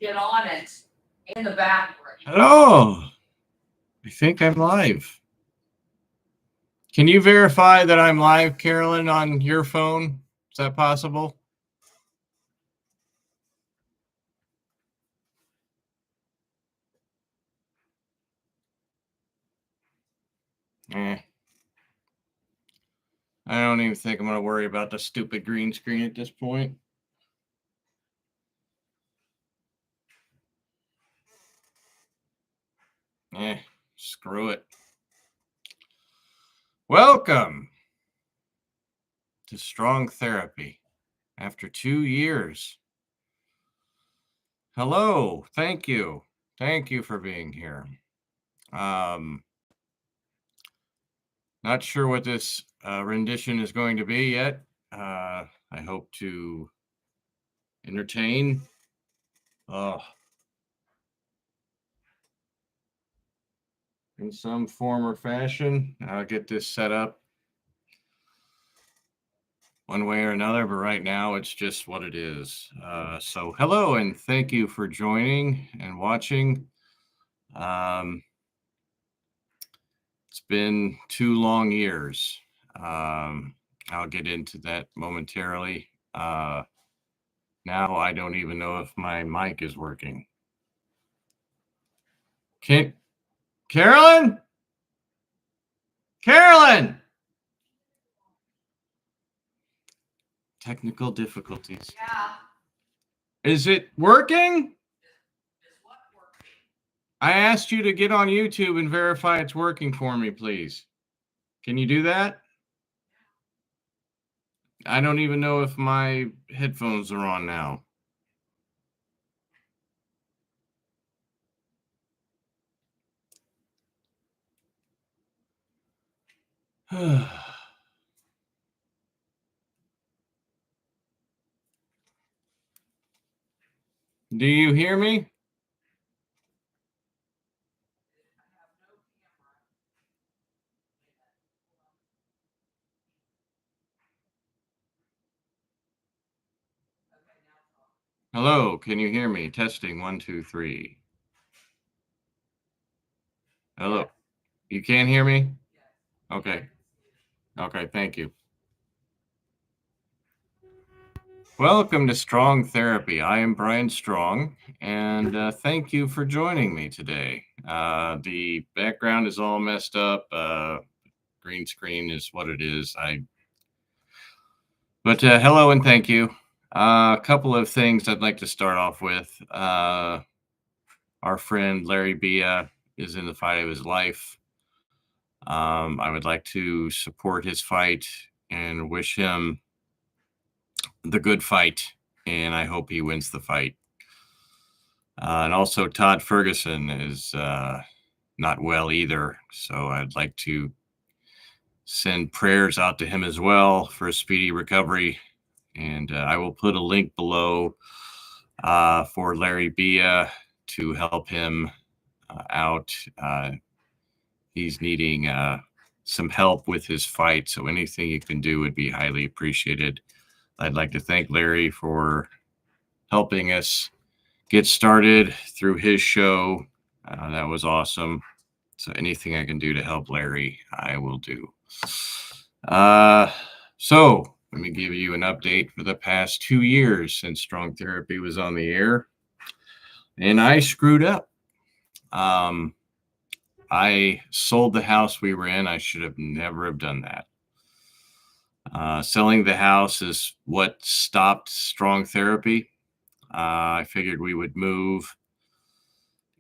get on it in the bathroom. Hello. I think I'm live. Can you verify that I'm live, Carolyn, on your phone? Is that possible? I don't even think I'm going to worry about the stupid green screen at this point. Screw it. Welcome to Strong Therapy after 2 years. Hello. Thank you. Thank you for being here. Not sure what this rendition is going to be yet. I hope to entertain. In some form or fashion. I'll get this set up one way or another, but right now it's just what it is. So hello and thank you for joining and watching. It's been 2 long years. I'll get into that momentarily. Now I don't even know if my mic is working. Carolyn? Carolyn! Technical difficulties. Yeah. Is it working? Is what working? I asked you to get on YouTube and verify it's working for me, please. Can you do that? I don't even know if my headphones are on now. Do you hear me? Hello, can you hear me? Testing 1, 2, 3. Hello. You can't hear me? Okay. Okay, thank you. Welcome to Strong Therapy. I am Brian Strong, and thank you for joining me today. The background is all messed up. Green screen is what it is. But hello and thank you. A couple of things I'd like to start off with. Our friend Larry Bia is in the fight of his life. I would like to support his fight and wish him the good fight, and I hope he wins the fight. And also Todd Ferguson is not well either, so I'd like to send prayers out to him as well for a speedy recovery. And I will put a link below for Larry Bia to help him out. He's needing some help with his fight, so anything you can do would be highly appreciated. I'd like to thank Larry for helping us get started through his show. That was awesome. So anything I can do to help Larry, I will do. So let me give you an update for the past 2 years since Strong Therapy was on the air. And I screwed up. I sold the house we were in. I should have never have done that. Selling the house is what stopped Strong Therapy. I figured we would move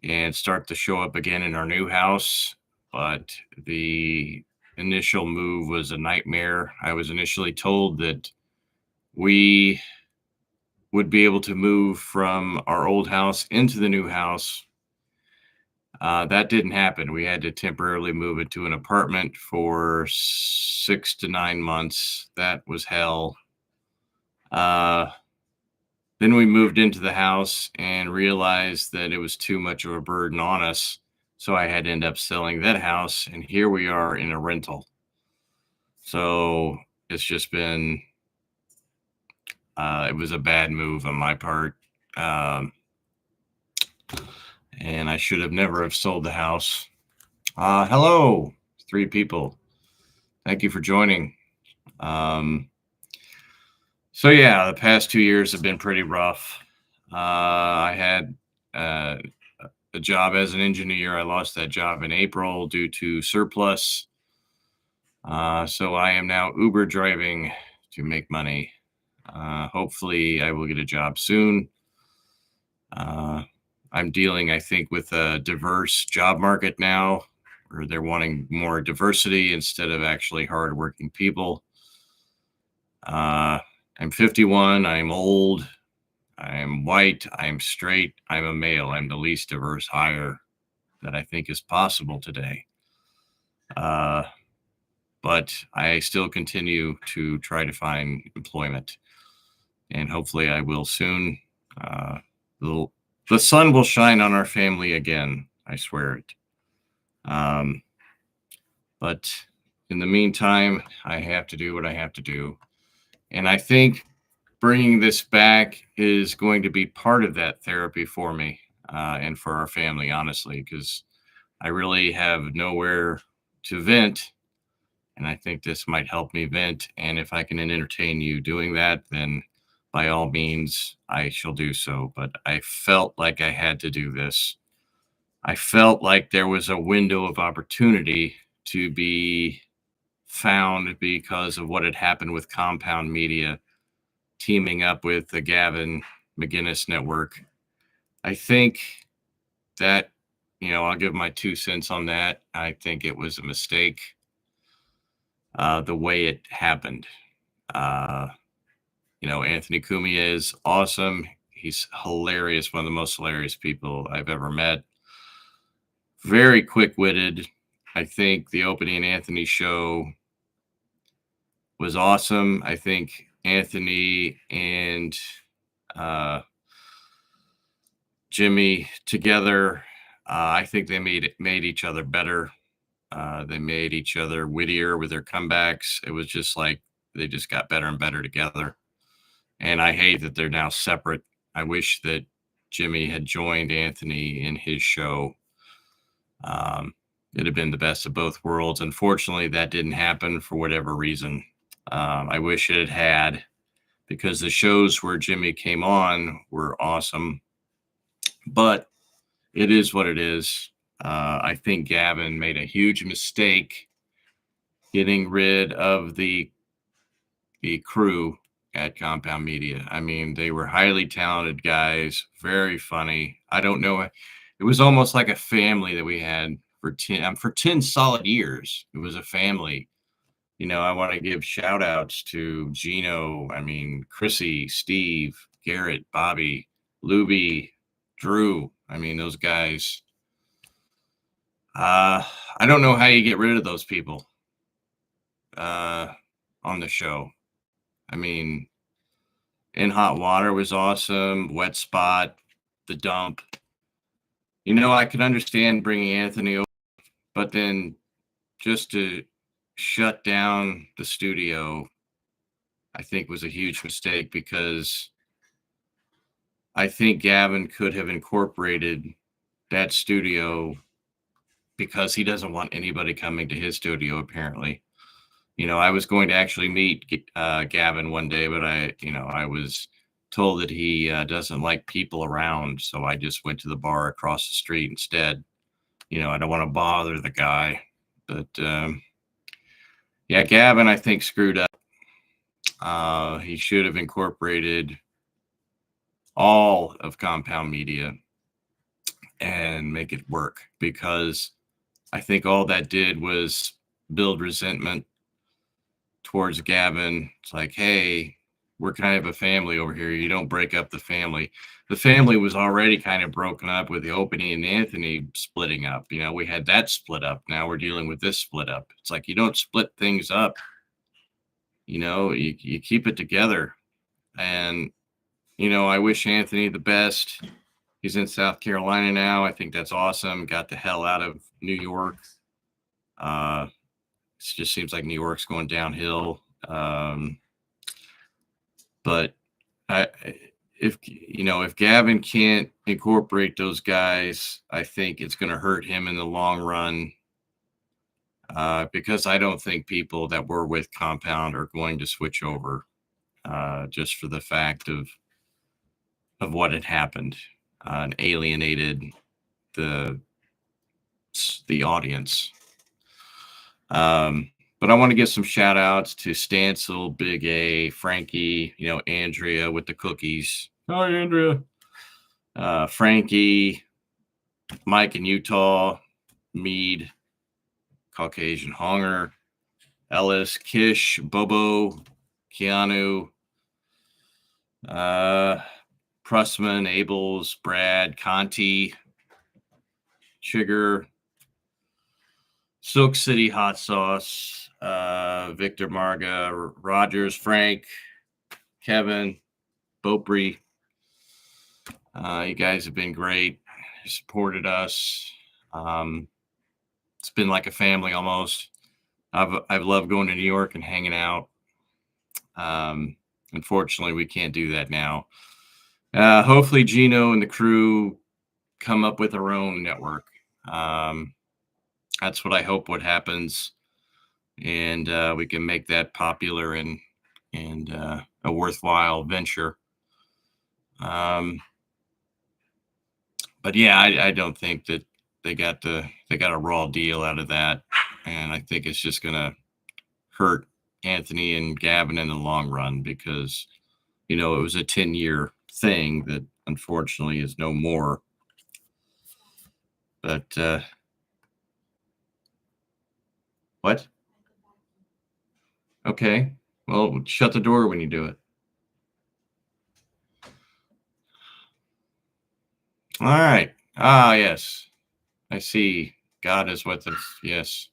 and start to show up again in our new house, but the initial move was a nightmare. I was initially told that we would be able to move from our old house into the new house. That didn't happen. We had to temporarily move into an apartment for 6 to 9 months. That was hell. Then we moved into the house and realized that it was too much of a burden on us. So I had to end up selling that house, and here we are in a rental. So it's just been, it was a bad move on my part. and I should have never have sold the house. Hello, 3 people. Thank you for joining. So yeah, the past 2 years have been pretty rough. I had a job as an engineer. I lost that job in April due to surplus. So I am now Uber driving to make money. Hopefully, I will get a job soon. I'm dealing, I think, with a diverse job market now, where they're wanting more diversity instead of actually hardworking people. I'm 51. I'm old. I'm white. I'm straight. I'm a male. I'm the least diverse hire that I think is possible today. But I still continue to try to find employment, and hopefully I will soon. The sun will shine on our family again. I swear it. But in the meantime, I have to do what I have to do. And I think bringing this back is going to be part of that therapy for me and for our family, honestly, because I really have nowhere to vent. And I think this might help me vent. And if I can entertain you doing that, then by all means, I shall do so. But I felt like I had to do this. I felt like there was a window of opportunity to be found because of what had happened with Compound Media teaming up with the Gavin McGinnis Network. I think that, I'll give my 2 cents on that. I think it was a mistake, the way it happened. Anthony Cumia is awesome. He's hilarious, one of the most hilarious people I've ever met. Very quick-witted. I think the opening Anthony show was awesome. I think Anthony and Jimmy together, I think they made each other better. They made each other wittier with their comebacks. It was just like they just got better and better together. And I hate that they're now separate. I wish that Jimmy had joined Anthony in his show. It'd have been the best of both worlds. Unfortunately, that didn't happen for whatever reason. I wish it had, because the shows where Jimmy came on were awesome. But it is what it is. I think Gavin made a huge mistake getting rid of the crew at Compound Media. I mean, they were highly talented guys, very funny. I don't know. It was almost like a family that we had for 10 solid years. It was a family. I want to give shout outs to Gino, Chrissy, Steve, Garrett, Bobby, Luby, Drew. Those guys. I don't know how you get rid of those people on the show. In Hot Water was awesome. Wet Spot, The Dump. I could understand bringing Anthony over, but then just to shut down the studio, I think was a huge mistake, because I think Gavin could have incorporated that studio, because he doesn't want anybody coming to his studio, apparently. I was going to actually meet Gavin one day, but I was told that he doesn't like people around. So I just went to the bar across the street instead. I don't want to bother the guy. But yeah, Gavin, I think, screwed up. He should have incorporated all of Compound Media and make it work, because I think all that did was build resentment towards Gavin. It's like, hey, we're kind of a family over here. You don't break up the family. The family was already kind of broken up with the opening and Anthony splitting up. We had that split up. Now we're dealing with this split up. It's like, you don't split things up. You keep it together. And, I wish Anthony the best. He's in South Carolina now. I think that's awesome. Got the hell out of New York. It just seems like New York's going downhill. But if Gavin can't incorporate those guys, I think it's going to hurt him in the long run. Because I don't think people that were with Compound are going to switch over, just for the fact of what had happened, and alienated the audience. But I want to give some shout outs to Stancil, Big A, Frankie, Andrea with the cookies. Hi, Andrea. Frankie, Mike in Utah, Mead, Caucasian Honger, Ellis, Kish, Bobo, Keanu, Pressman, Abels, Brad, Conti, Sugar, Silk City Hot Sauce, Victor Marga, Rogers, Frank, Kevin, Beaupre. You guys have been great. You supported us. It's been like a family almost. I've loved going to New York and hanging out. Unfortunately, we can't do that now. Hopefully, Gino and the crew come up with their own network. That's what I hope what happens, and we can make that popular and a worthwhile venture. But yeah, I don't think that they got a raw deal out of that, and I think it's just gonna hurt Anthony and Gavin in the long run, because it was a 10-year thing that unfortunately is no more. But what? Okay, well, shut the door when you do it. All right. Yes, I see. God is with us. Yes.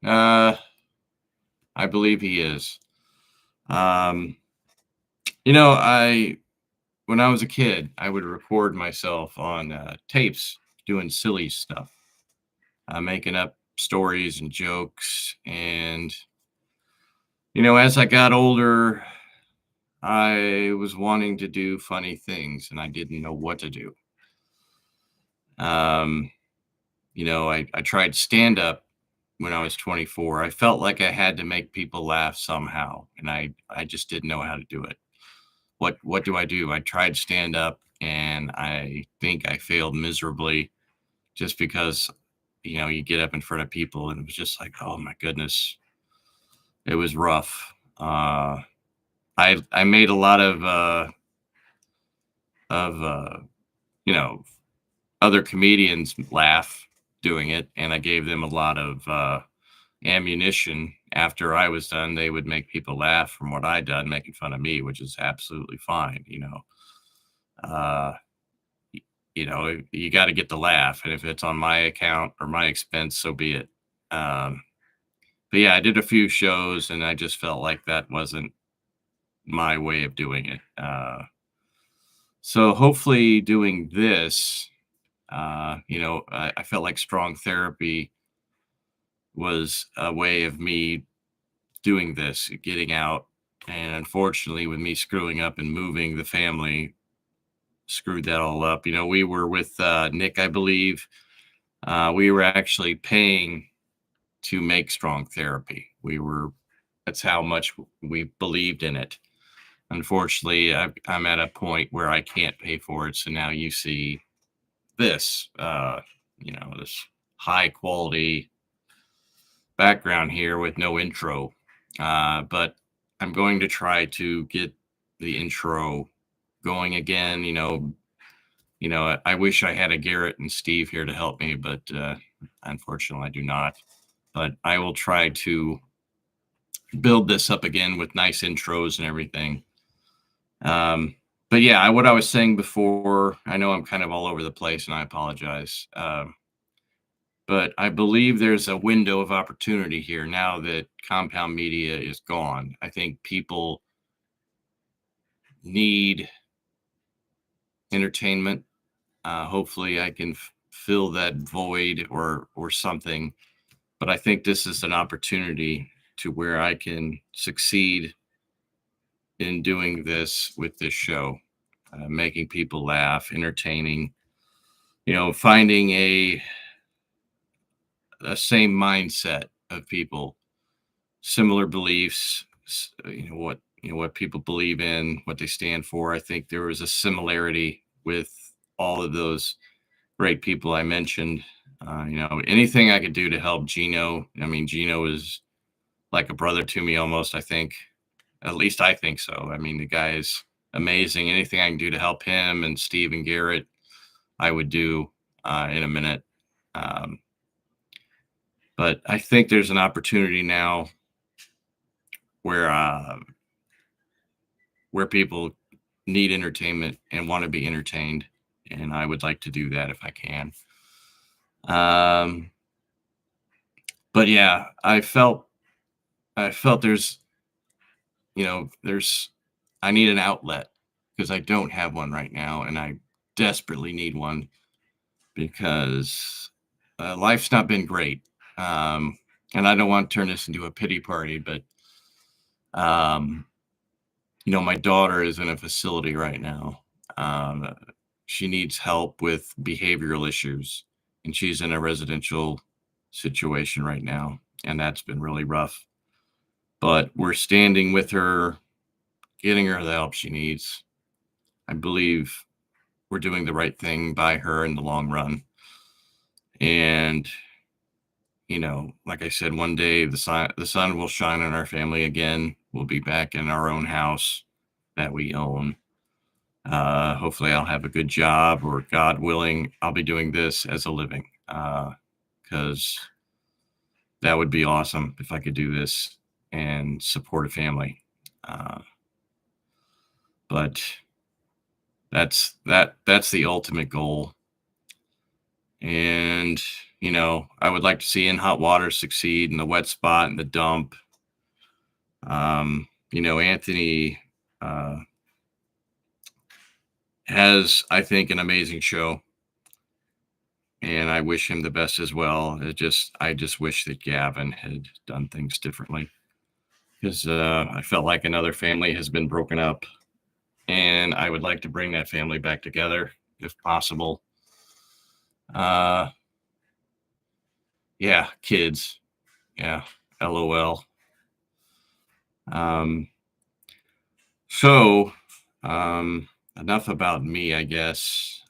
I believe he is. When I was a kid, I would record myself on tapes doing silly stuff, making up stories and jokes. And, as I got older, I was wanting to do funny things and I didn't know what to do. I tried stand up when I was 24. I felt like I had to make people laugh somehow, and I just didn't know how to do it. What do? I tried stand up, and I think I failed miserably, just because you get up in front of people and it was just like, oh my goodness, it was rough. I made a lot of other comedians laugh doing it, and I gave them a lot of ammunition. After I was done, they would make people laugh from what I'd done, making fun of me, which is absolutely fine. Uh, you got to get the laugh, and if it's on my account or my expense, so be it. But yeah, I did a few shows, and I just felt like that wasn't my way of doing it. So hopefully, doing this, I felt like strong therapy was a way of me doing this, getting out. And unfortunately, with me screwing up and moving, the family screwed that all up. We were with Nick, I believe. We were actually paying to make strong therapy. That's how much we believed in it. Unfortunately, I'm at a point where I can't pay for it. So now you see this, this high quality background here with no intro. But I'm going to try to get the intro going again. I wish I had a Garrett and Steve here to help me, but unfortunately I do not. But I will try to build this up again with nice intros and everything. But yeah, what I was saying before, I know I'm kind of all over the place and I apologize. But I believe there's a window of opportunity here now that Compound Media is gone. I think people need entertainment. Hopefully I can fill that void or something. But I think this is an opportunity to where I can succeed in doing this with this show, making people laugh, entertaining, finding a same mindset of people, similar beliefs, what people believe in, what they stand for. I think there was a similarity with all of those great people I mentioned. Anything I could do to help Gino. I mean, Gino is like a brother to me almost, I think. At least I think so. I mean, the guy is amazing. Anything I can do to help him and Steve and Garrett, I would do in a minute. But I think there's an opportunity now where people need entertainment and want to be entertained, and I would like to do that if I can. But yeah, I felt there's I need an outlet because I don't have one right now, and I desperately need one because life's not been great. And I don't want to turn this into a pity party, but my daughter is in a facility right now. She needs help with behavioral issues, and she's in a residential situation right now, and that's been really rough. But we're standing with her, getting her the help she needs. I believe we're doing the right thing by her in the long run. And, like I said, one day the sun will shine on our family again. We'll be back in our own house that we own. Hopefully I'll have a good job, or God willing, I'll be doing this as a living, because that would be awesome if I could do this and support a family. But that's the ultimate goal. And, I would like to see In Hot Water succeed, in the wet spot, and the dump. Anthony has, I think, an amazing show, and I wish him the best as well. I just wish that Gavin had done things differently, because I felt like another family has been broken up, and I would like to bring that family back together if possible. Yeah, kids. Yeah, LOL. So, enough about me, I guess.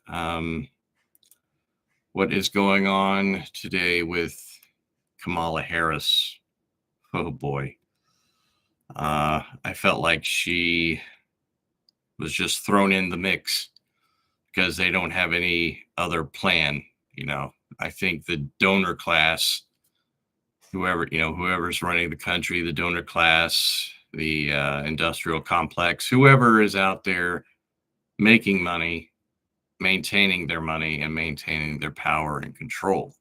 What is going on today with Kamala Harris? Oh boy. I felt like she was just thrown in the mix because they don't have any other plan. I think the donor class, whoever's running the country, the donor class, the industrial complex, whoever is out there making money, maintaining their money, and maintaining their power and control.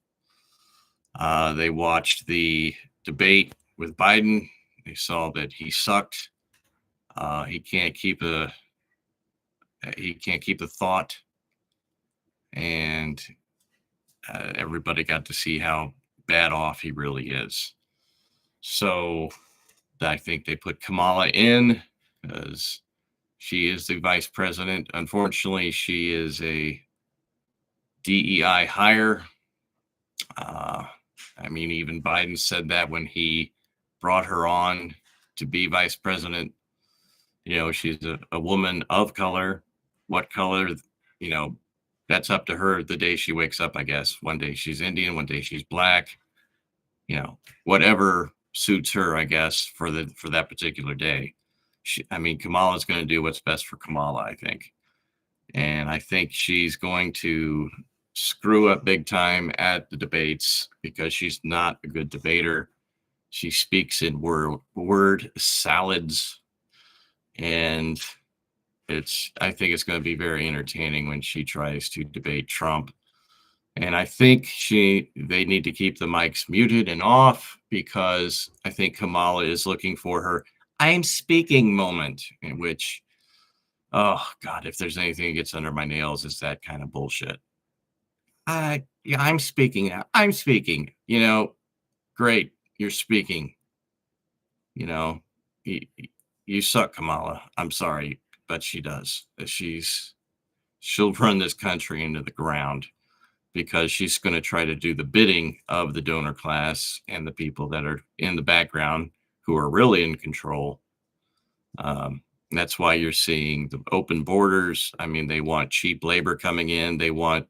They watched the debate with Biden. They saw that he sucked. He can't keep a thought, and everybody got to see how bad off he really is. So I think they put Kamala in because she is the vice president. Unfortunately, she is a DEI hire. Even Biden said that when he brought her on to be vice president. She's a woman of color. What color, that's up to her the day she wakes up, I guess. One day she's Indian, one day she's black, whatever suits her, I guess, for that particular day. Kamala's going to do what's best for Kamala, I think. And I think she's going to screw up big time at the debates because she's not a good debater. She speaks in word salads, and I think it's going to be very entertaining when she tries to debate Trump. And I think they need to keep the mics muted and off, because I think Kamala is looking for her "I'm speaking" moment, in which, oh God, if there's anything that gets under my nails, it's that kind of bullshit. Yeah, I'm speaking now. I'm speaking. Great, you're speaking. you suck, Kamala. I'm sorry, but she does. She'll run this country into the ground because she's going to try to do the bidding of the donor class and the people that are in the background who are really in control. That's why you're seeing the open borders. I mean, they want cheap labor coming in. They want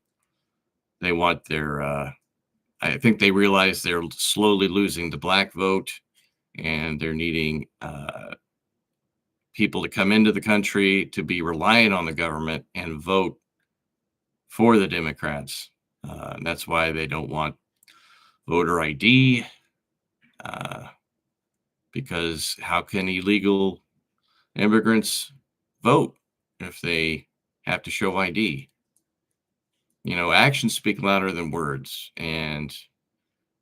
their, I think they realize they're slowly losing the black vote, and they're needing people to come into the country to be reliant on the government and vote for the Democrats. And that's why they don't want voter ID, because how can illegal immigrants vote if they have to show ID? Actions speak louder than words, and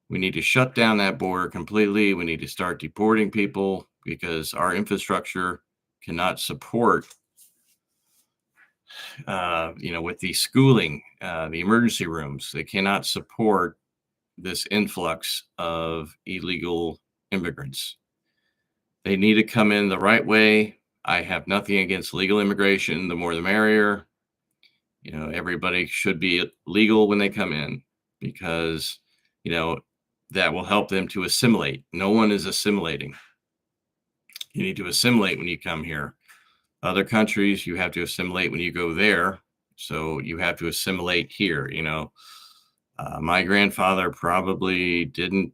we need to shut down that border completely. We need to start deporting people because our infrastructure cannot support, with the schooling, the emergency rooms, they cannot support this influx of illegal immigrants. They need to come in the right way. I have nothing against legal immigration. The more the merrier. Everybody should be legal when they come in because, that will help them to assimilate. No one is assimilating. You need to assimilate when you come here. Other countries, you have to assimilate when you go there. So you have to assimilate here. My grandfather probably didn't,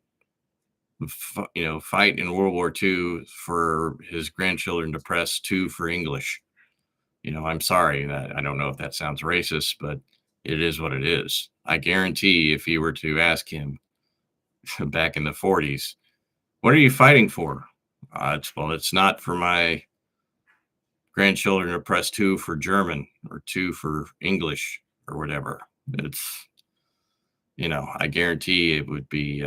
fight in World War II for his grandchildren to press 2 for English. I'm sorry that I don't know if that sounds racist, but it is what it is. I guarantee if you were to ask him back in the 40s, what are you fighting for? It's not for my grandchildren to press 2 for German or 2 for English or whatever. It's, I guarantee it would be,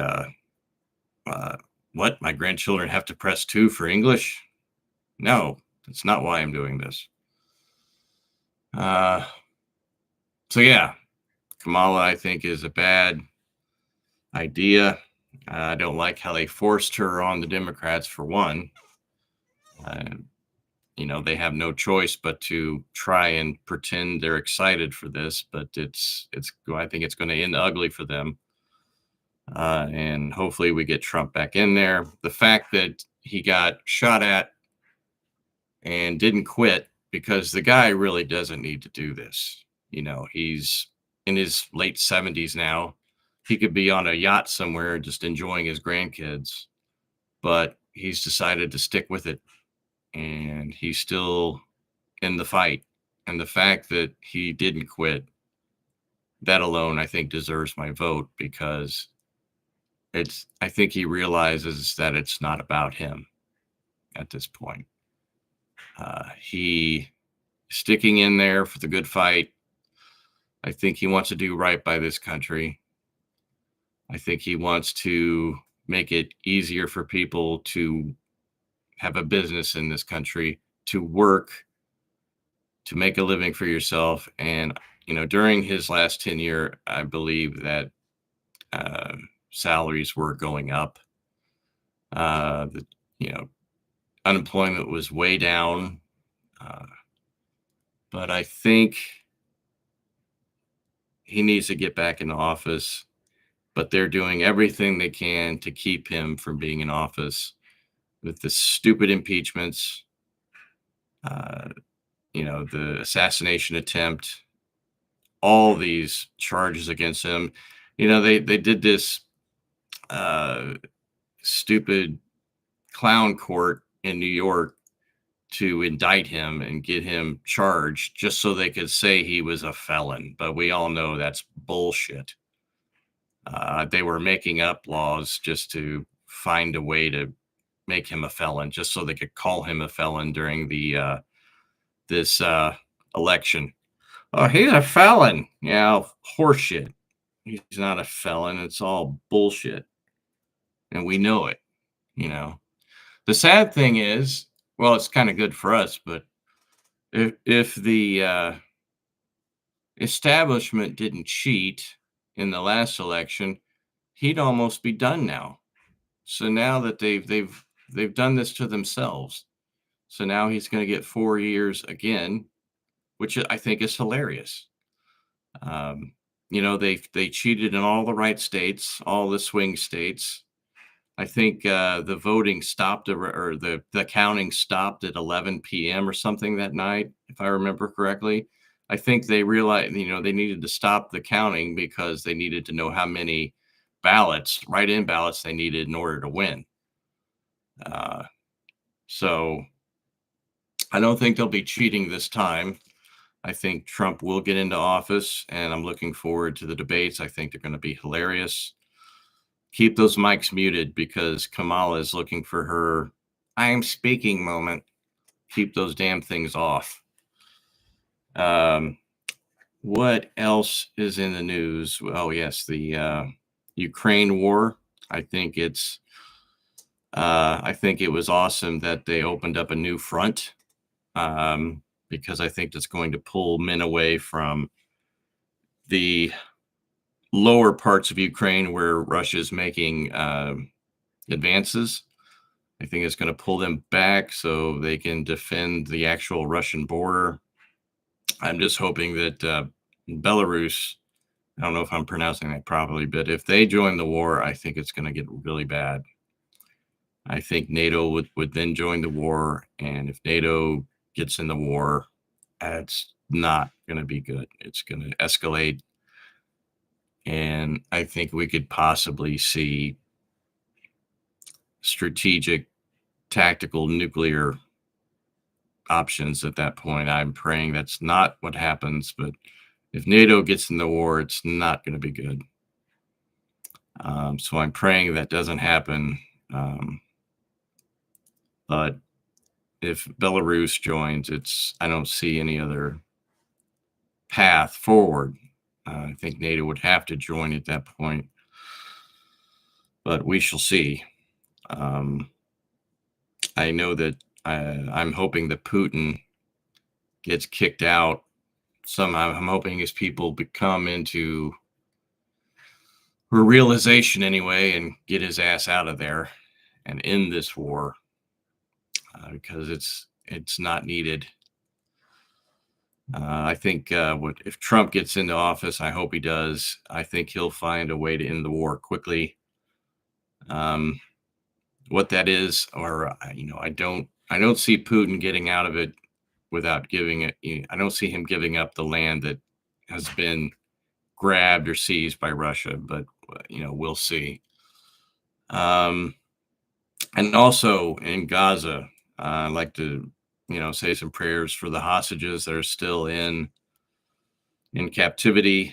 what? My grandchildren have to press 2 for English? No, that's not why I'm doing this. So yeah, Kamala, I think, is a bad idea. I don't like how they forced her on the Democrats, for one. They have no choice but to try and pretend they're excited for this, but I think it's going to end ugly for them. And hopefully we get Trump back in there. The fact that he got shot at and didn't quit, because the guy really doesn't need to do this. He's in his late 70s now. He could be on a yacht somewhere just enjoying his grandkids, but he's decided to stick with it, and he's still in the fight. And the fact that he didn't quit, that alone, I think, deserves my vote, because I think he realizes that it's not about him at this point. He sticking in there for the good fight. I think he wants to do right by this country. I think he wants to make it easier for people to have a business in this country, to work, to make a living for yourself. And, during his last tenure, I believe that salaries were going up. Unemployment was way down. But I think he needs to get back in office, but they're doing everything they can to keep him from being in office with the stupid impeachments, the assassination attempt, all these charges against him. They did this stupid clown court in New York to indict him and get him charged just so they could say he was a felon. But we all know that's bullshit. They were making up laws just to find a way to make him a felon, just so they could call him a felon during this election. Oh, he's a felon. Yeah, horseshit. He's not a felon. It's all bullshit. And we know it, The sad thing is, well, it's kind of good for us, but if the establishment didn't cheat in the last election, he'd almost be done now. So now that they've done this to themselves, So now he's going to get 4 years again, which I think is hilarious. Um, they cheated in all the right states, all the swing states. I think the voting stopped or the counting stopped at 11 p.m. or something that night, if I remember correctly. I think they realized, they needed to stop the counting because they needed to know how many write-in ballots they needed in order to win. So I don't think they'll be cheating this time. I think Trump will get into office, and I'm looking forward to the debates. I think they're going to be hilarious. Keep those mics muted because Kamala is looking for her I am speaking moment. Keep those damn things off. What else is in the news? Oh, yes, the Ukraine war. I think it was awesome that they opened up a new front, because I think that's going to pull men away from the lower parts of Ukraine where Russia's making advances. I think it's going to pull them back so they can defend the actual Russian border. I'm just hoping that Belarus, I don't know if I'm pronouncing that properly, but if they join the war, I think it's going to get really bad. I think NATO would then join the war, and if NATO gets in the war, it's not going to be good. It's going to escalate, and I think we could possibly see strategic, tactical nuclear options at that point. I'm praying that's not what happens, but if NATO gets in the war, it's not going to be good. So I'm praying that doesn't happen. But if Belarus joins, I don't see any other path forward. I think NATO would have to join at that point, but we shall see. I know that I'm hoping that Putin gets kicked out somehow. I'm hoping his people come into a realization anyway and get his ass out of there and end this war, because it's not needed. I think if Trump gets into office, I hope he does. I think he'll find a way to end the war quickly. What that is, or I don't see Putin getting out of it without giving it. I don't see him giving up the land that has been grabbed or seized by Russia, but we'll see. And also in Gaza, I'd like to say some prayers for the hostages that are still in captivity.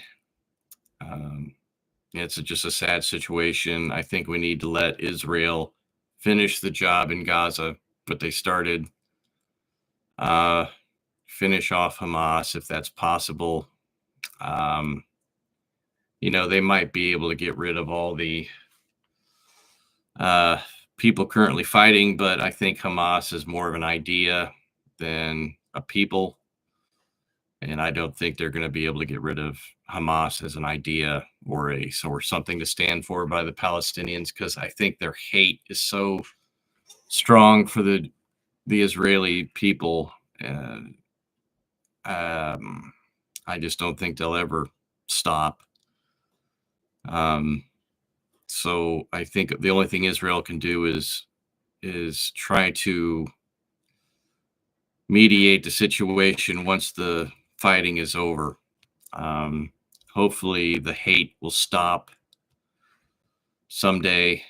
It's just a sad situation. I think we need to let Israel finish the job in Gaza, what they started. Finish off Hamas if that's possible. They might be able to get rid of all the people currently fighting, but I think Hamas is more of an idea than a people. And I don't think they're going to be able to get rid of Hamas as an idea or something to stand for by the Palestinians, because I think their hate is so strong for the Israeli people. I just don't think they'll ever stop. So I think the only thing Israel can do is try to mediate the situation once the fighting is over. Hopefully the hate will stop someday.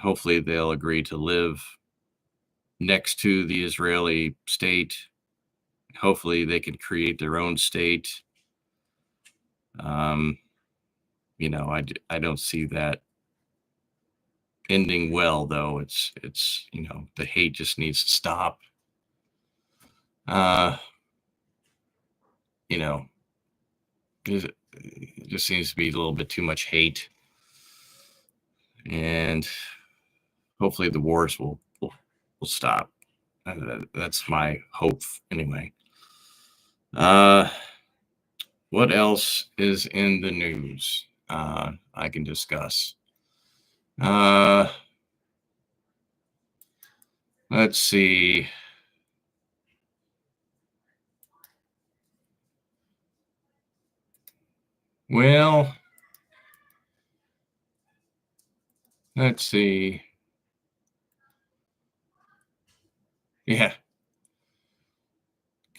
Hopefully they'll agree to live next to the Israeli state. Hopefully they can create their own state. I don't see that ending well, though. It's the hate just needs to stop. It just seems to be a little bit too much hate, and hopefully the wars will stop. That's my hope anyway. What else is in the news I can discuss? Let's see. Well, let's see. Yeah.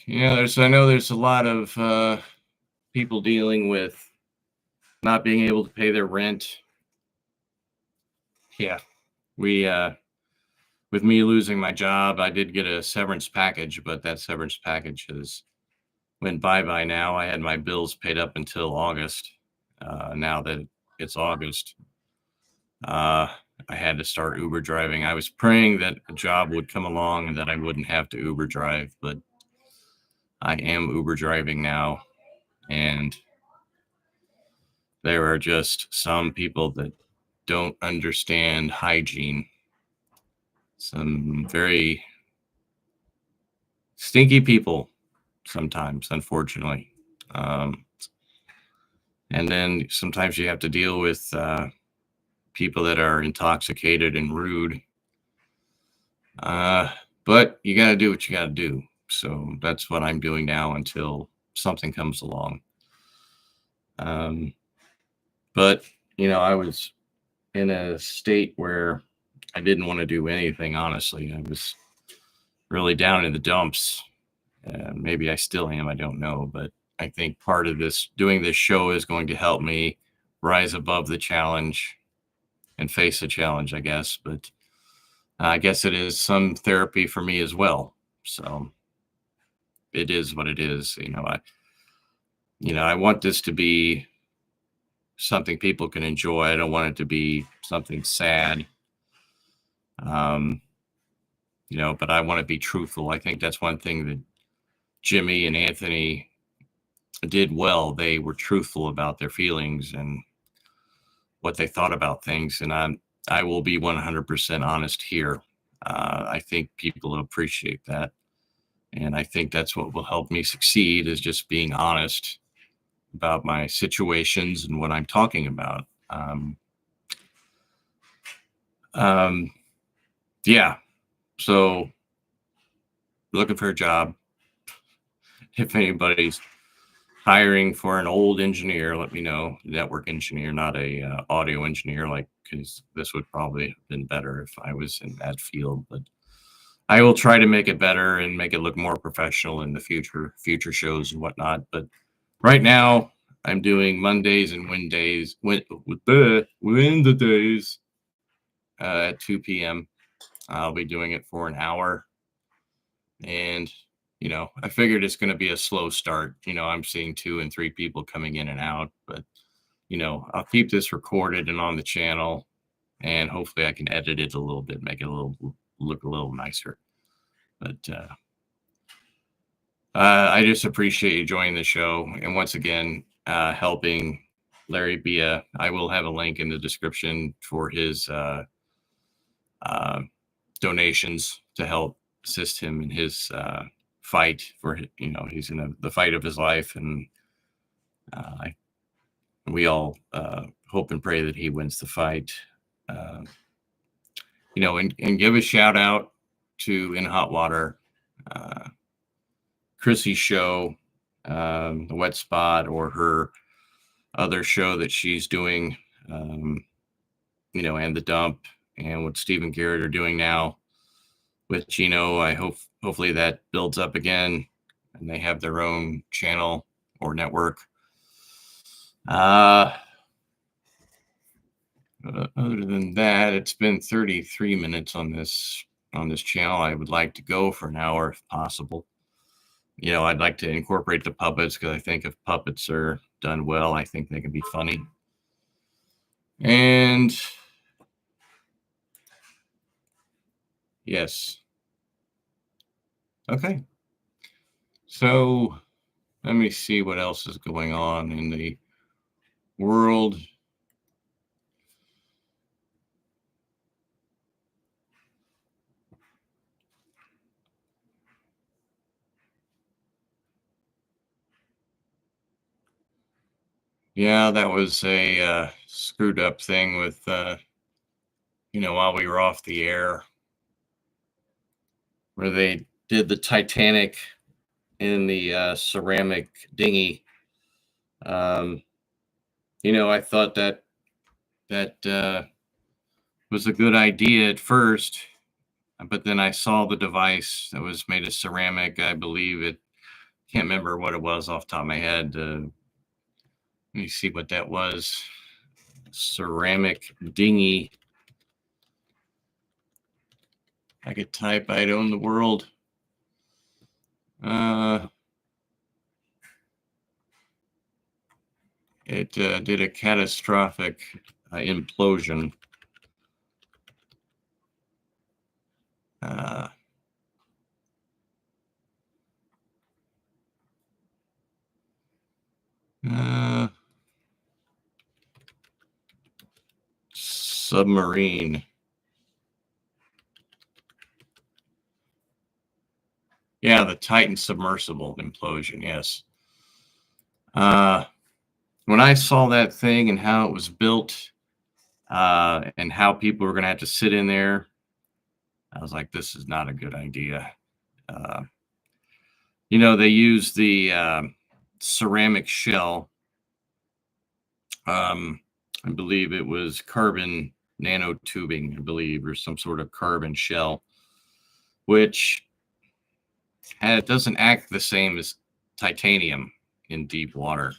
I know there's a lot of people dealing with not being able to pay their rent. Yeah. We with me losing my job, I did get a severance package, but that severance package has went bye-bye now. I had my bills paid up until August. Now that it's August, uh, I had to start Uber driving. I was praying that a job would come along and that I wouldn't have to Uber drive, but I am Uber driving now. And there are just some people that don't understand hygiene. Some very stinky people sometimes, unfortunately. Um, and then sometimes you have to deal with people that are intoxicated and rude. Uh, but you got to do what you got to do. So that's what I'm doing now until something comes along. Um, but, I was in a state where I didn't want to do anything, honestly. I was really down in the dumps. Maybe I still am. I don't know. But I think part of doing this show is going to help me rise above the challenge and face the challenge, I guess. But I guess it is some therapy for me as well. So it is what it is. I want this to be something people can enjoy. I don't want it to be something sad. Um, but I want to be truthful. I think that's one thing that Jimmy and Anthony did well. They were truthful about their feelings and what they thought about things. And I will be 100% honest here. I think people will appreciate that. And I think that's what will help me succeed is just being honest about my situations and what I'm talking about. Um, yeah. So looking for a job. If anybody's hiring for an old engineer, let me know. Network engineer, not a audio engineer, because this would probably have been better if I was in that field. But I will try to make it better and make it look more professional in the future shows and whatnot. But right now, I'm doing Mondays and Wednesdays, Wednesdays at 2 p.m. I'll be doing it for an hour. And, I figured it's going to be a slow start. I'm seeing 2 and 3 people coming in and out, but, I'll keep this recorded and on the channel. And hopefully I can edit it a little bit, make it look a little nicer. But I just appreciate you joining the show. And once again, helping Larry Bia. I will have a link in the description for his donations to help assist him in his fight for, he's in the fight of his life. And we all hope and pray that he wins the fight. And give a shout out to In Hot Water, Chrissy's show, The Wet Spot, or her other show that she's doing, and The Dump, and what Steve and Garrett are doing now with Gino. Hopefully that builds up again and they have their own channel or network. Other than that, it's been 33 minutes on this channel. I would like to go for an hour if possible. I'd like to incorporate the puppets because I think if puppets are done well, I think they can be funny. And yes. Okay. So let me see what else is going on in the world. Yeah, that was a screwed up thing with, while we were off the air, where they did the Titanic in the ceramic dinghy. I thought that was a good idea at first, but then I saw the device that was made of ceramic. I believe it. Can't remember what it was off the top of my head. Let me see what that was. Ceramic dinghy. I could type I'd own the world. It did a catastrophic implosion. Uh, Submarine. Yeah, the Titan submersible implosion. Yes. When I saw that thing and how it was built, and how people were going to have to sit in there, I was like, this is not a good idea. Uh, they use the ceramic shell. I believe it was carbon nanotubing, I believe, or some sort of carbon shell, which doesn't act the same as titanium in deep water.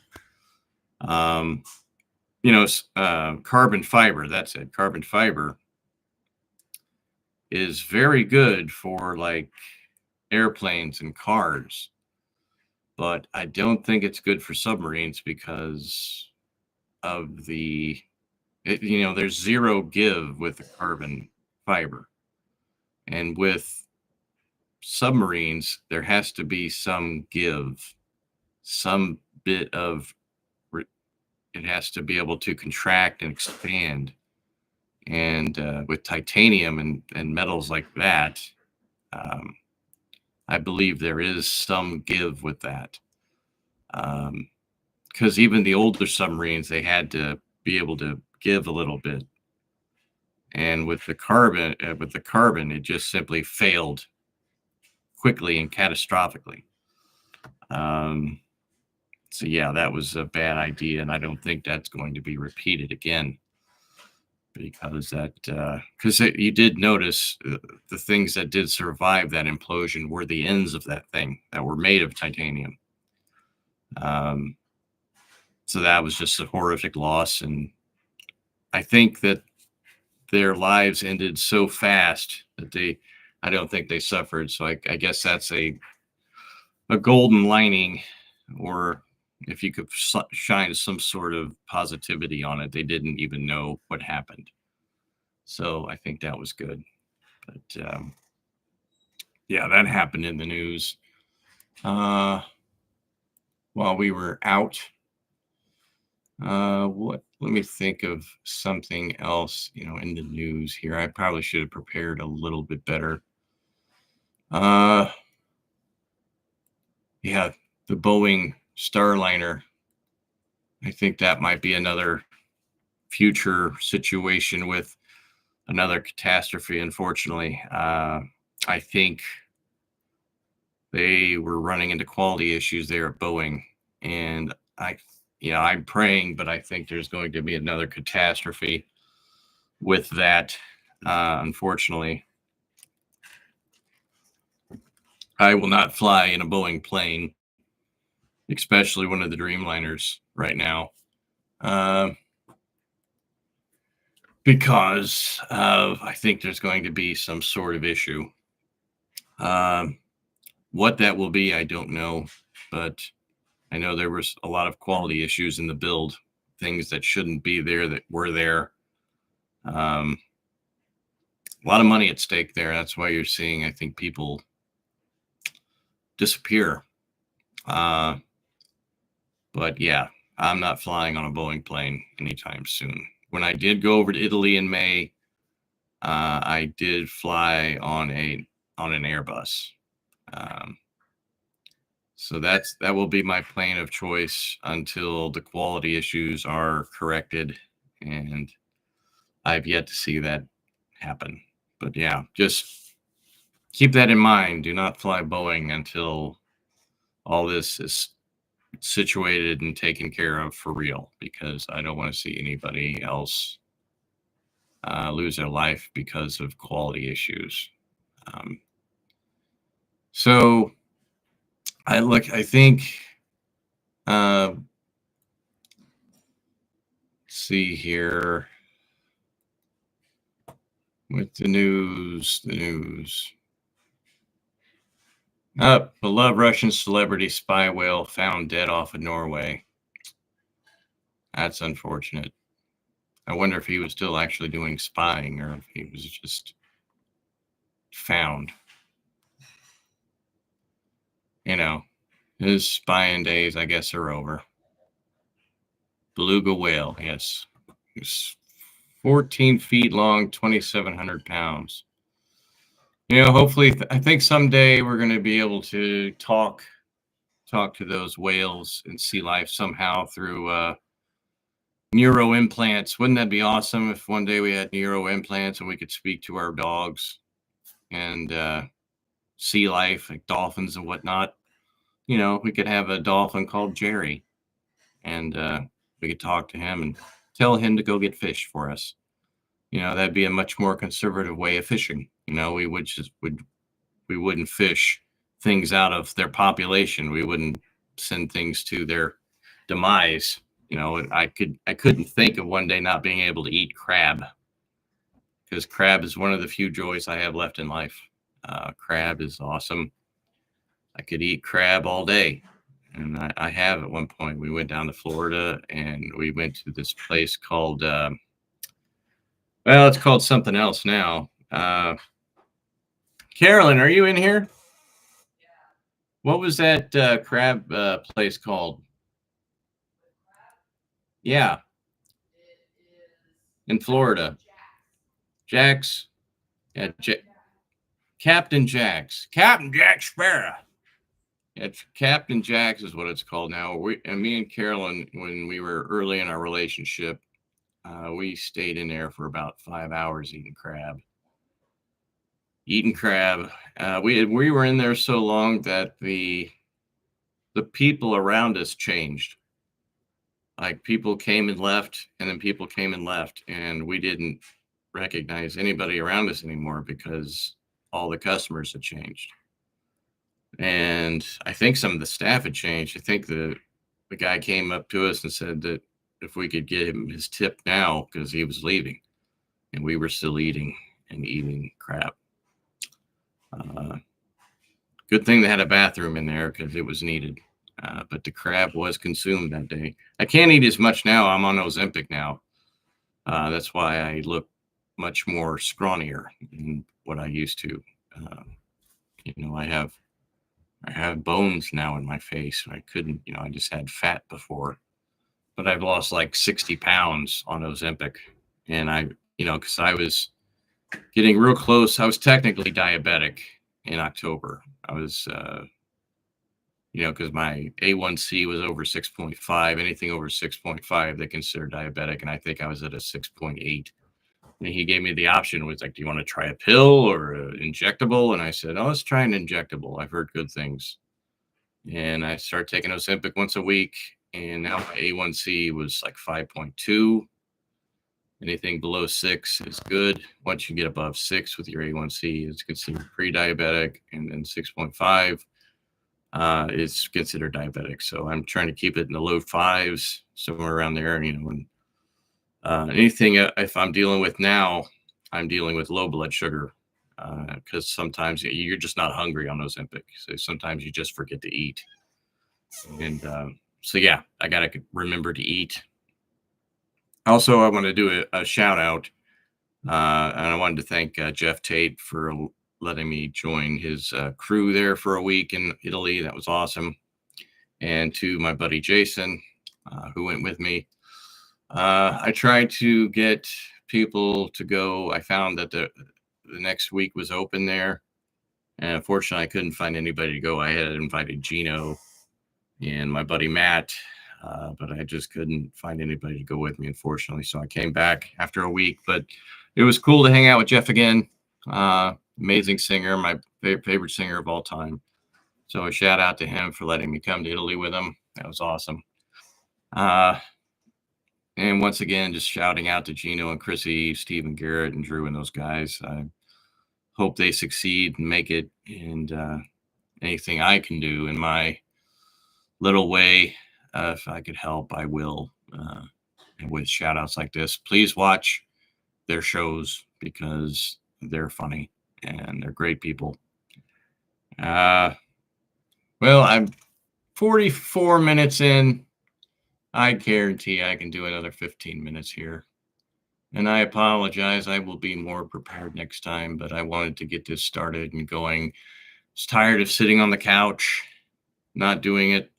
Carbon fiber, that's it. Carbon fiber is very good for like airplanes and cars, but I don't think it's good for submarines because of there's zero give with the carbon fiber. And with submarines, there has to be some give, some bit of, it has to be able to contract and expand. And with titanium and metals like that, I believe there is some give with that. Because even the older submarines, they had to be able to give a little bit. And with the carbon, it just simply failed quickly and catastrophically. So yeah, that was a bad idea, and I don't think that's going to be repeated again. Because you did notice the things that did survive that implosion were the ends of that thing that were made of titanium. So that was just a horrific loss, and I think that their lives ended so fast that I don't think they suffered. So I guess that's a golden lining, or if you could shine some sort of positivity on it, they didn't even know what happened. So I think that was good. But yeah, that happened in the news while we were out. Let me think of something else, in the news here. I probably should have prepared a little bit better. Yeah, the Boeing Starliner. I think that might be another future situation with another catastrophe, unfortunately. I think they were running into quality issues there at Boeing, and I'm praying, but I think there's going to be another catastrophe with that. Unfortunately, I will not fly in a Boeing plane, especially one of the Dreamliners right now, because I think there's going to be some sort of issue. What that will be, I don't know, but I know there was a lot of quality issues in the build, things that shouldn't be there that were there. A lot of money at stake there. That's why you're seeing, I think, people disappear. But yeah, I'm not flying on a Boeing plane anytime soon. When I did go over to Italy in May, I did fly on an Airbus. So that will be my plane of choice until the quality issues are corrected, and I've yet to see that happen. But yeah, just keep that in mind. Do not fly Boeing until all this is situated and taken care of for real, because I don't want to see anybody else lose their life because of quality issues. Um, so I think, let's see here with the news. Beloved Russian celebrity spy whale found dead off of Norway. That's unfortunate. I wonder if he was still actually doing spying or if he was just found. His spying days, I guess, are over. Beluga whale, yes. It's 14 feet long, 2,700 pounds. Hopefully, I think someday we're going to be able to talk to those whales and sea life somehow through neuro implants. Wouldn't that be awesome if one day we had neuro implants and we could speak to our dogs and sea life, like dolphins and whatnot? We could have a dolphin called Jerry, and we could talk to him and tell him to go get fish for us. That'd be a much more conservative way of fishing. We wouldn't fish things out of their population. We wouldn't send things to their demise. I couldn't think of one day not being able to eat crab, because crab is one of the few joys I have left in life. Crab is awesome. I could eat crab all day. And I have at one point. We went down to Florida and we went to this place called, it's called something else now. Carolyn, are you in here? What was that crab place called? Yeah. In Florida. Jack's. Yeah, Captain Jack's. Captain Jack Sparrow. It's Captain Jack's is what it's called now. Me and Carolyn, when we were early in our relationship, we stayed in there for about 5 hours eating crab. We were in there so long that the people around us changed. Like, people came and left, and then people came and left, and we didn't recognize anybody around us anymore because all the customers had changed. And I think some of the staff had changed. I think the guy came up to us and said that if we could get him his tip now, because he was leaving, and we were still eating crab. Good thing they had a bathroom in there because it was needed. But the crab was consumed that day. I can't eat as much now. I'm on Ozempic now. That's why I look much more scrawnier than what I used to. I have bones now in my face. I couldn't, I just had fat before, but I've lost like 60 pounds on Ozempic. And because I was getting real close. I was technically diabetic in October. I was, because my A1C was over 6.5. Anything over 6.5, they consider diabetic. And I think I was at a 6.8. And he gave me the option. It was like, do you want to try a pill or an injectable? And I said, oh, let's try an injectable. I've heard good things. And I started taking Ozempic once a week. And now my A1C was like 5.2. Anything below 6 is good. Once you get above 6 with your A1C, it's considered pre-diabetic. And then 6.5 is considered diabetic. So I'm trying to keep it in the low 5s, somewhere around there. And anything if I'm dealing with now, I'm dealing with low blood sugar, because sometimes you're just not hungry on Ozempic. So sometimes you just forget to eat. And so, yeah, I got to remember to eat. Also, I want to do a shout out. And I wanted to thank Jeff Tate for letting me join his crew there for a week in Italy. That was awesome. And to my buddy Jason, who went with me. I tried to get people to go. I found that the next week was open there. And unfortunately, I couldn't find anybody to go. I had invited Gino and my buddy Matt, but I just couldn't find anybody to go with me, unfortunately. So I came back after a week, but it was cool to hang out with Jeff again. Amazing singer, my favorite singer of all time. So a shout out to him for letting me come to Italy with him. That was awesome. Uh, and once again, just shouting out to Gino and Chrissy, Stephen Garrett, and Drew and those guys. I hope they succeed and make it. And anything I can do in my little way, if I could help, I will. And with shout outs like this, please watch their shows because they're funny and they're great people. Well, I'm 44 minutes in. I guarantee I can do another 15 minutes here. And I apologize. I will be more prepared next time, but I wanted to get this started and going. I was tired of sitting on the couch, not doing it.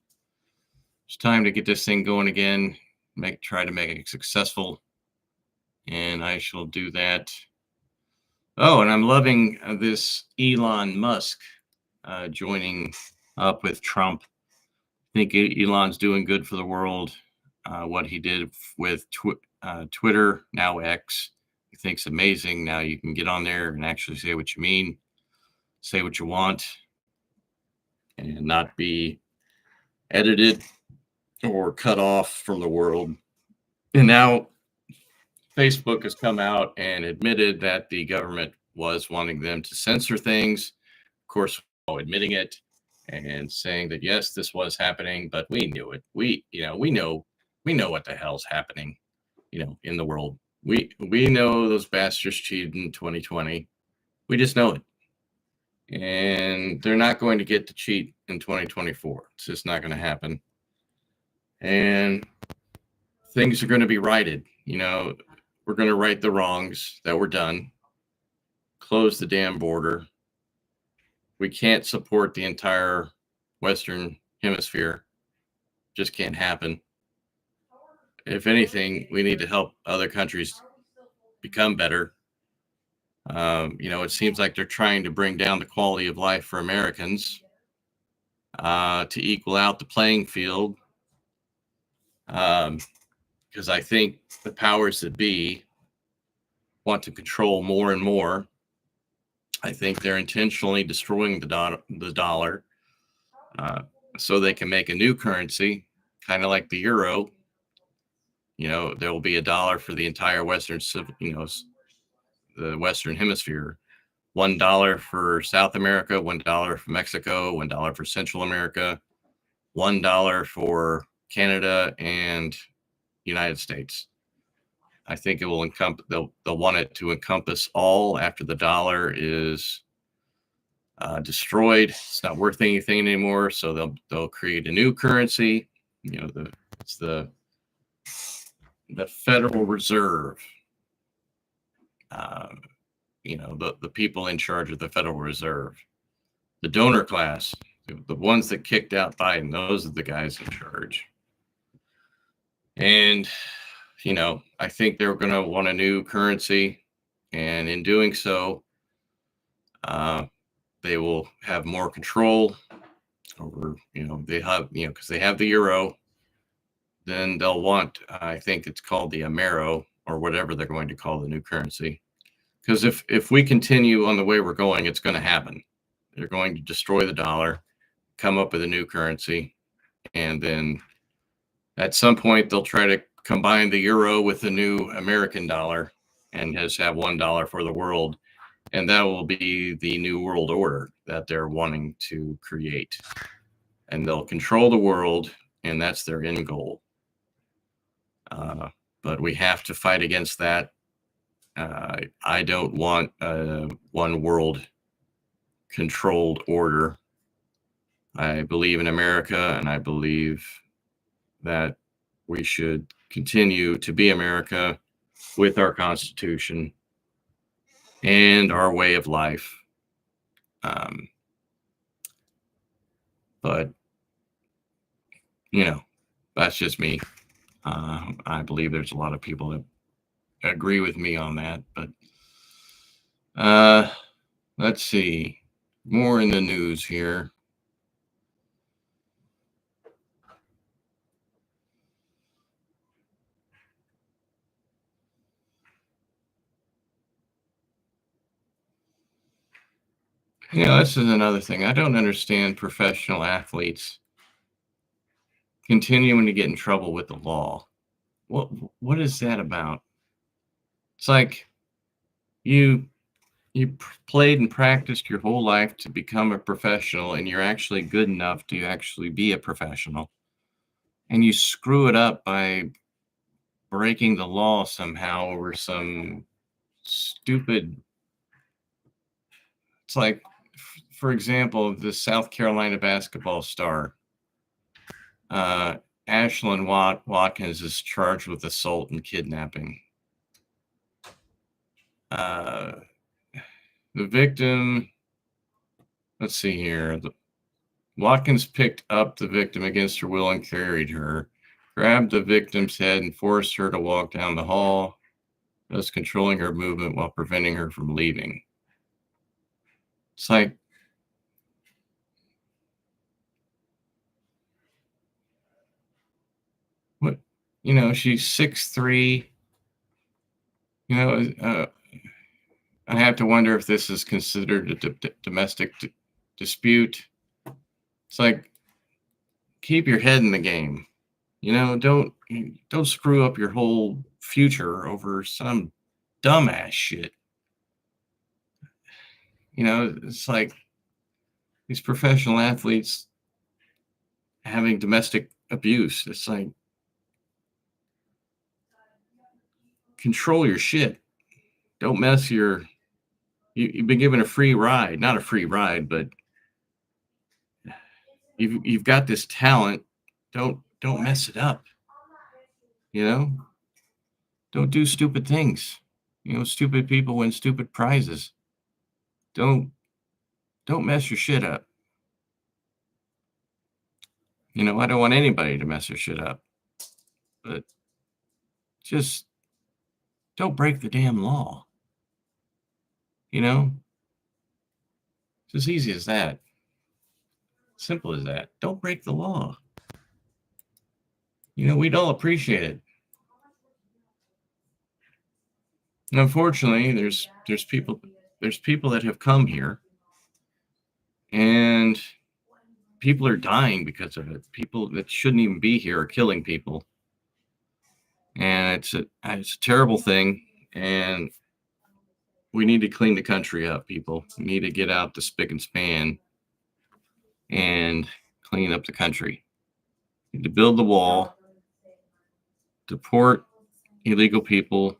It's time to get this thing going again, try to make it successful. And I shall do that. Oh, and I'm loving this Elon Musk joining up with Trump. I think Elon's doing good for the world. What he did with Twitter, now X, he thinks amazing. Now you can get on there and actually say what you mean, say what you want, and not be edited or cut off from the world. And now Facebook has come out and admitted that the government was wanting them to censor things. Of course, admitting it and saying that yes, this was happening, but we knew it. We know what the hell's happening, in the world. We know those bastards cheated in 2020. We just know it. And they're not going to get to cheat in 2024. It's just not going to happen. And things are going to be righted. We're going to right the wrongs that were done. Close the damn border. We can't support the entire Western Hemisphere. Just can't happen. If anything, we need to help other countries become better. It seems like they're trying to bring down the quality of life for Americans to equal out the playing field. Because I think the powers that be want to control more and more. I think they're intentionally destroying the dollar so they can make a new currency, kind of like the euro. There will be a dollar for the entire the Western Hemisphere. $1 for South America, $1 for Mexico, $1 for Central America, $1 for Canada and United States. I think it will encompass. They'll want it to encompass all after the dollar is destroyed. It's not worth anything anymore. So they'll create a new currency. It's the Federal Reserve. The people in charge of the Federal Reserve, the donor class, the ones that kicked out Biden. Those are the guys in charge. And I think they're going to want a new currency, and in doing so, they will have more control over, they have, because they have the euro. Then they'll want, I think it's called the Amero or whatever they're going to call the new currency. Because if we continue on the way we're going, it's going to happen. They're going to destroy the dollar, come up with a new currency, and then at some point they'll try to combine the euro with the new American dollar and just have $1 for the world. And that will be the new world order that they're wanting to create. And they'll control the world, and that's their end goal. But we have to fight against that. I don't want a one world controlled order. I believe in America, and I believe that we should continue to be America with our Constitution and our way of life. But, that's just me. I believe there's a lot of people that agree with me on that. But let's see. More in the news here. This is another thing. I don't understand professional athletes continuing to get in trouble with the law. What is that about? It's like you played and practiced your whole life to become a professional, and you're actually good enough to actually be a professional, and you screw it up by breaking the law somehow over some stupid. It's like, for example, the South Carolina basketball star, uh, Ashlyn Watkins, is charged with assault and kidnapping. The victim, let's see here. Watkins picked up the victim against her will and carried her, grabbed the victim's head, and forced her to walk down the hall, thus controlling her movement while preventing her from leaving. It's like, what? She's 6'3". I have to wonder if this is considered a domestic dispute. It's like, keep your head in the game. Don't screw up your whole future over some dumbass shit. It's like these professional athletes having domestic abuse. It's like, control your shit. Don't mess you've been given a free ride, not a free ride, but you've got this talent. Don't mess it up. Don't do stupid things. Stupid people win stupid prizes. Don't mess your shit up. I don't want anybody to mess their shit up, but just don't break the damn law. It's as easy as that. Simple as that. Don't break the law. We'd all appreciate it. And unfortunately, there's people that have come here, and people are dying because of it. People that shouldn't even be here are killing people, and it's a terrible thing. And we need to clean the country up, people. We need to get out the spick and span and clean up the country. We need to build the wall, deport illegal people,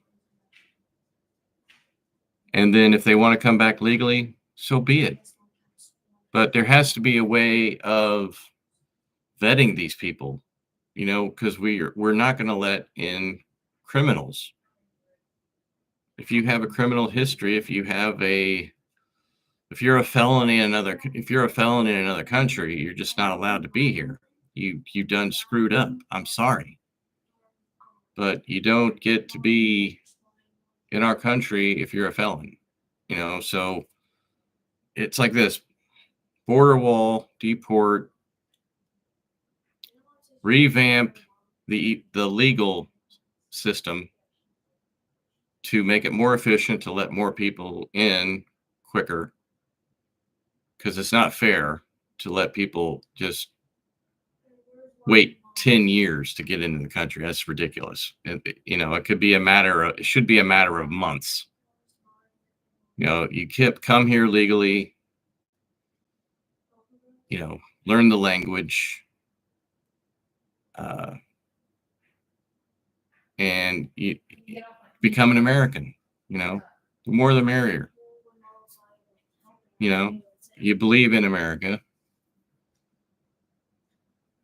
and then if they want to come back legally, so be it. But there has to be a way of vetting these people, because we're not going to let in criminals. If you have a criminal history, if you're a felon in another country, you're just not allowed to be here. You done screwed up. I'm sorry, but you don't get to be in our country if you're a felon. So it's like this: border wall, deport, revamp the legal system to make it more efficient, to let more people in quicker, because it's not fair to let people just wait 10 years to get into the country. That's ridiculous. It should be a matter of months. You come here legally, learn the language, and you become an American. The more the merrier. You believe in America.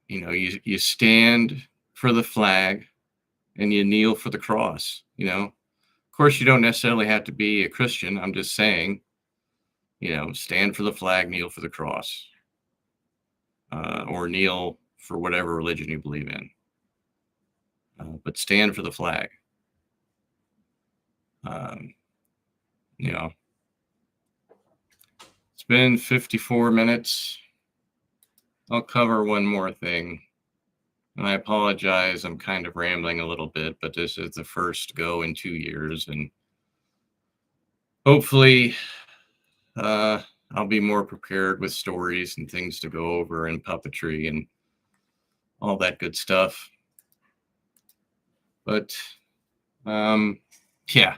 You stand for the flag and you kneel for the cross. Of course, you don't necessarily have to be a Christian. I'm just saying, stand for the flag, kneel for the cross, or kneel for whatever religion you believe in. But stand for the flag. It's been 54 minutes. I'll cover one more thing. And I apologize, I'm kind of rambling a little bit, but this is the first go in 2 years. And hopefully I'll be more prepared with stories and things to go over and puppetry. And all that good stuff. But yeah,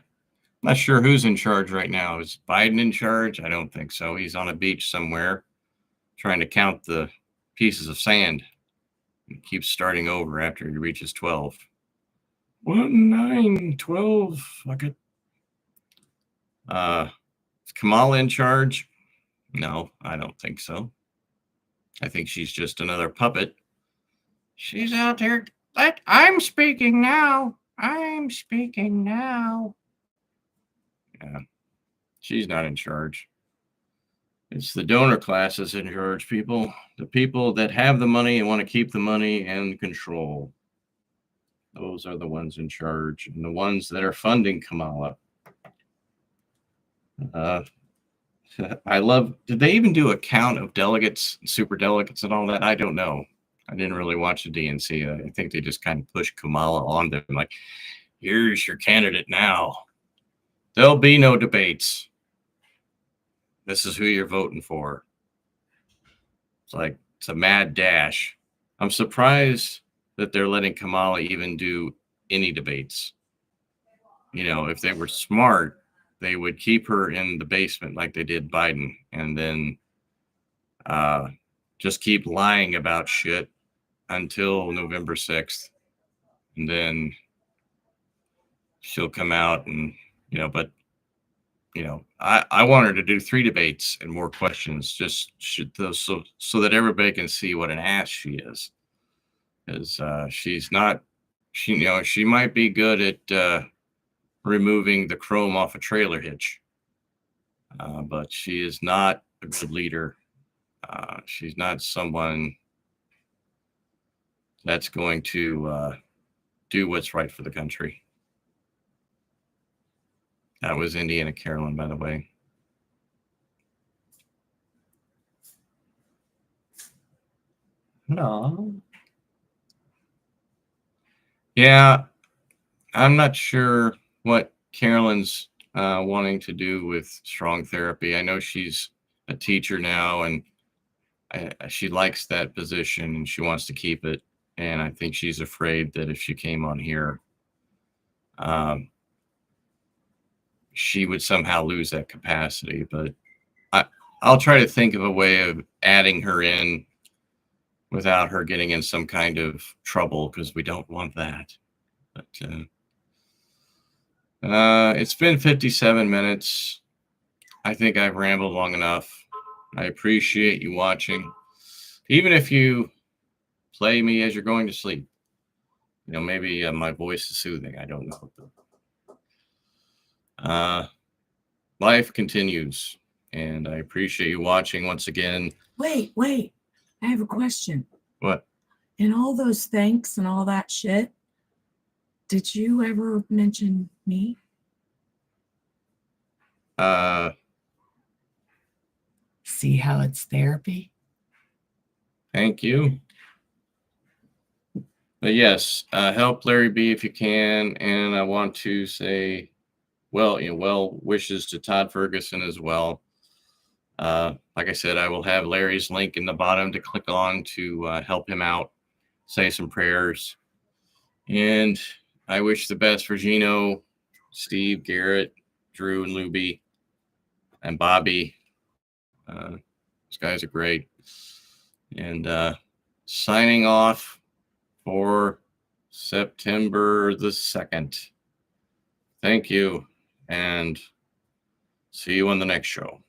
not sure who's in charge right now. Is Biden in charge? I don't think so. He's on a beach somewhere trying to count the pieces of sand. He keeps starting over after he reaches 12. 1, 9, 12. Fuck it. Is Kamala in charge? No, I don't think so. I think she's just another puppet. She's out there. I'm speaking now. I'm speaking now. Yeah, she's not in charge. It's the donor classes in charge, people. The people that have the money and want to keep the money and control. Those are the ones in charge, and the ones that are funding Kamala. I love. Did they even do a count of delegates, super delegates, and all that? I don't know. I didn't really watch the DNC. I think they just kind of pushed Kamala on them, like, "Here's your candidate now. There'll be no debates. This is who you're voting for." It's like it's a mad dash. I'm surprised that they're letting Kamala even do any debates. You know, if they were smart, they would keep her in the basement like they did Biden, and then just keep lying about shit until November 6th. And then she'll come out and, but, I want her to do 3 debates and more questions, just so that everybody can see what an ass she is. Because she's not, she might be good at removing the chrome off a trailer hitch, but she is not a good leader. She's not someone that's going to do what's right for the country. That was Indiana Carolyn, by the way. No. Yeah, I'm not sure what Carolyn's wanting to do with strong therapy. I know she's a teacher now, and she likes that position and she wants to keep it. And I think she's afraid that if she came on here, she would somehow lose that capacity. But I'll try to think of a way of adding her in without her getting in some kind of trouble, because we don't want that. But it's been 57 minutes. I think I've rambled long enough. I appreciate you watching. Even if you play me as you're going to sleep, maybe my voice is soothing. I don't know. Life continues, and I appreciate you watching once again. Wait. I have a question. What? In all those thanks and all that shit, did you ever mention me? See how it's therapy? Thank you. But yes, help Larry B if you can. And I want to say, well wishes to Todd Ferguson as well. Like I said, I will have Larry's link in the bottom to click on to help him out, say some prayers. And I wish the best for Gino, Steve, Garrett, Drew, and Luby, and Bobby. These guys are great. And signing off for September the 2nd. Thank you, and see you on the next show.